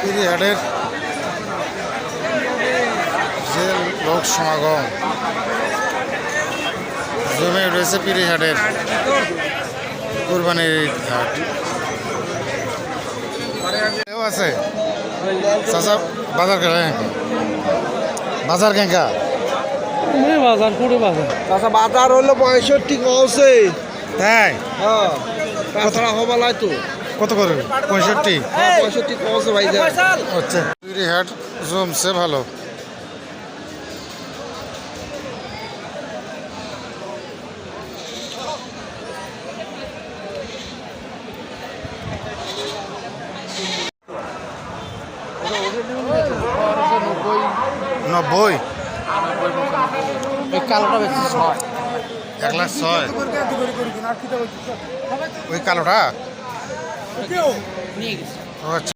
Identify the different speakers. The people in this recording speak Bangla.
Speaker 1: পিরিহাটের যে লোক সমাগম জমে রয়েছে পিরিহাটের কুরবানির হাট। কেউ আছে চাচা বাজার বাজার কেঙ্কা
Speaker 2: বাজার পুরো বাজার
Speaker 3: আচ্ছা বাজার হলো 65 কমছে।
Speaker 1: তাই
Speaker 3: হ্যাঁ তাছাড়া হবালাই তো
Speaker 1: কত করে 65?
Speaker 3: 65 কমছে ভাই।
Speaker 1: আচ্ছা পিরিহাট জমছে ভালো। নব্বই
Speaker 2: কালোটা বেশি
Speaker 1: 1,06,000 ওই কালোটা
Speaker 2: নিয়ে গেছে।
Speaker 1: ও আচ্ছা।